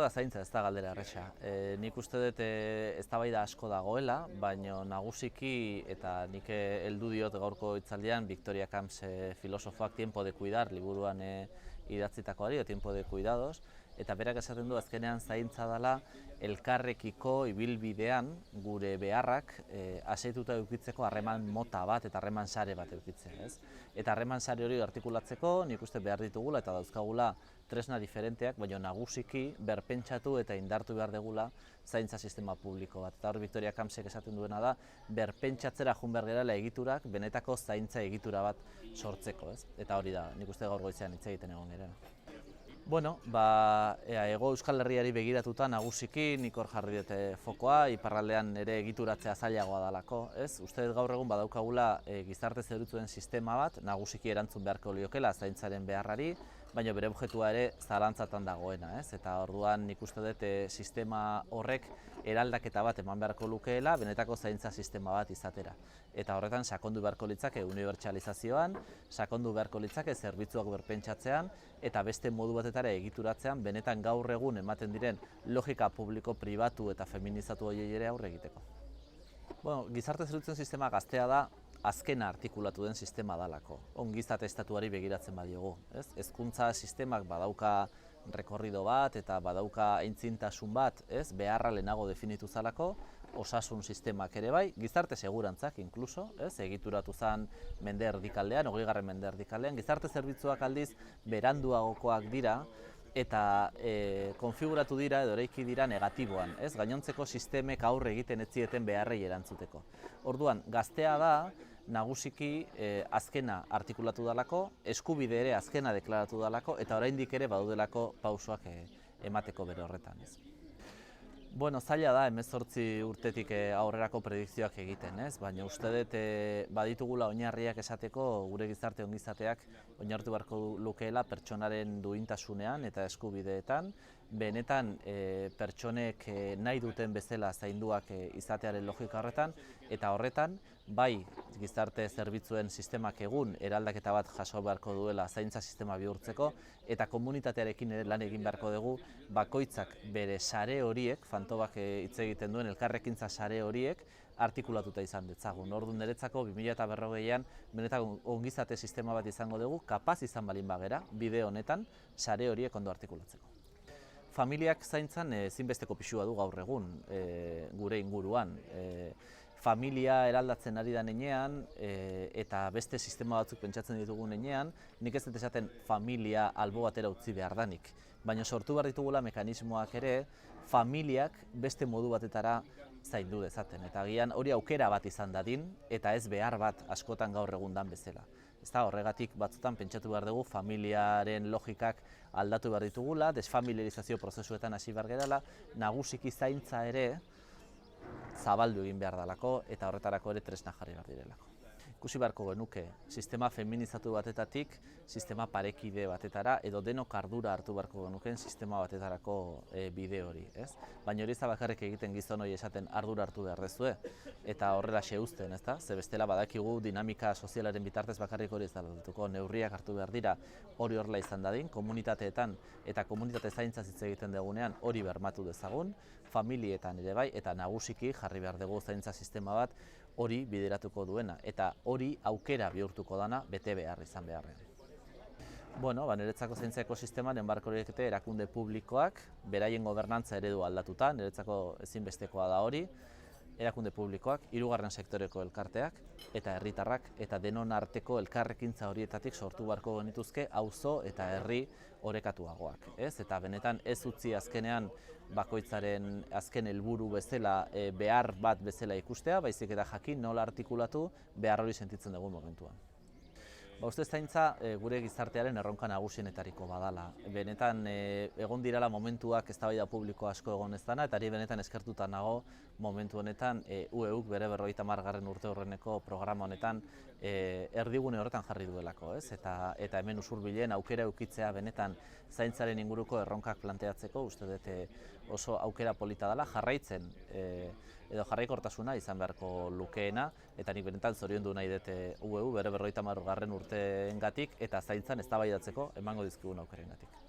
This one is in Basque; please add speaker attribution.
Speaker 1: da zaintza, ez da galdera erresa. Nik uste dut eztabaida asko dagoela, baina nagusiki, eta nik heldu diot gaurko hitzaldian, Victoria Camps filosofoak Tiempo de Cuidar liburuan idatzitakoari, o Tiempo de Cuidados, eta berak esaten du azkenean zaintza dela elkarrekiko ibilbidean gure beharrak asetuta edukitzeko harreman mota bat eta harreman sare bat edukitzea, ez? Eta harreman sare hori artikulatzeko nik uste behar ditugula eta dauzkagula tresna diferenteak, baina nagusiki berpentsatu eta indartu behar degula zaintza sistema publiko bat. Eta hor Victoria Campsek esaten duena da, berpentsatzera joan behar gerala egiturak benetako zaintza egitura bat sortzeko, ez? Eta hori da, nik uste gaur goizean hitz egiten egon giren. Bueno, Hego Euskal Herriari begiratuta nagusiki nik hor jarri dute fokoa, iparraldean ere egituratzea zailagoa dalako, ez? Uste dut gaur egun badaukagula gizarte zerbitzuen sistema bat, nagusiki erantzun beharko liokela zaintzaren beharrari, baina bere objektua ere zalantzatan dagoena, ez? Eta orduan nik uste dut sistema horrek eraldaketa bat eman beharko lukeela, benetako zaintza sistema bat izatera. Eta horretan sakondu beharko litzake unibertsalizazioan, sakondu beharko litzake zerbitzuak berpentsatzean, eta beste modu batetara egituratzean, benetan gaur egun ematen diren logika publiko, pribatu eta feminizatu horiei ere aurre egiteko. Bueno, gizarte zerbitzuen sistema gaztea da, azkena artikulatu den sistema dalako. Ongizate estatuari begiratzen badiogu, ez? Hezkuntza sistemak badauka rekorrido bat eta badauka aintzintasun bat, ez? Beharra lehenago definitu zalako, osasun sistemak ere bai, gizarte segurantzak inkluso, ez? Egituratu zen mende erdikaldean, 20. mende erdikaldean, gizarte zerbitzuak aldiz beranduagokoak dira, eta konfiguratu dira edo eraiki dira negatiboan, ez? Gainontzeko sistemek aurre egiten ez zieten beharrei erantzuteko. Orduan, gaztea da, nagusiki azkena artikulatu dalako, eskubide ere azkena deklaratu dalako, eta oraindik ere badaudelako pausoak emateko bere horretan, ez? Bueno, zaila da 18 urtetik aurrerako predikzioak egiten, ez? Baina uste dut baditugula oinarriak esateko gure gizarte ongizateak oinarritu beharko lukeela pertsonaren duintasunean eta eskubideetan, benetan pertsonek nahi duten bezala zainduak izatearen logika horretan, eta horretan bai gizarte zerbitzuen sistemak egun eraldaketa bat jaso beharko duela zaintza sistema bihurtzeko, eta komunitatearekin ere lan egin beharko dugu bakoitzak bere sare horiek, Fantobak hitz egiten duen elkarrekintza sare horiek artikulatuta izan ditzagun. Orduan niretzako 2040an benetan ongizate sistema bat izango dugu, kapaz izan balin bagera, bide honetan, sare horiek ondo artikulatzeko. Familiak zaintzan ezinbesteko pisua du gaur egun gure inguruan. Familia eraldatzen ari da nenean eta beste sistema batzuk pentsatzen ditugu nenean, nik ez dut esaten familia albo batera utzi behar danik. Baina sortu behar ditugula mekanismoak ere familiak beste modu batetara zaindu dezaten. Eta agian hori aukera bat izan dadin eta ez behar bat askotan gaur egun dan bezala. Ezta horregatik batzutan pentsatu behar dugu familiaren logikak aldatu behar ditugula, desfamiliarizazio prozesuetan hasi behar gerala, nagusiki zaintza ere zabaldu egin behar dalako eta horretarako ere tresna jarri behar direlako. Ikusi beharko genuke, sistema feminizatu batetatik, sistema parekide batetara, edo denok ardura hartu beharko genuken sistema batetarako bide hori, ez? Baina hori ez da bakarrik egiten gizon hori esaten ardura hartu behar dezue, eta horrela uzten, ezta? Ze bestela badakigu dinamika sozialaren bitartez bakarrik hori ez da aldatuko, neurriak hartu behar dira hori horrela izan dadin, komunitateetan eta komunitate zaintzaz hitz egiten dugunean hori bermatu dezagun, familietan ere bai, eta nagusiki jarri behar dugu zaintza sistema bat hori bideratuko duena, eta hori aukera bihurtuko dana bete behar izan beharrean. Bueno, niretzako zaintza ekosisteman enbarko horiekete erakunde publikoak, beraien gobernantza eredu aldatuta, niretzako ezinbestekoa da hori, erakunde publikoak, hirugarren sektoreko elkarteak eta herritarrak eta denon arteko elkarrekintza horietatik sortu beharko genituzke auzo eta herri orekatuagoak, ez? Eta benetan ez utzi azkenean bakoitzaren azken helburu bezala behar bat bezala ikustea, baizik eta jakin nola artikulatu behar hori sentitzen dugu momentuan. Uste zaintza gure gizartearen erronka nagusienetariko badala. Benetan egon dirala momentuak eztabaida publiko asko egon ez dana, eta ari benetan eskertuta nago momentu honetan UEUk bere 50. urte horreneko programa honetan erdigune horretan jarri duelako, ez? Eta hemen usurbilen aukera eukitzea benetan zaintzaren inguruko erronkak planteatzeko, uste dut oso aukera polita dela, jarraitzen edo jarraikortasuna izan beharko lukeena, eta nik benetan zoriondu nahi dut UEU bere 50. urteengatik eta zaintzan eztabaidatzeko emango dizkigun aukerengatik.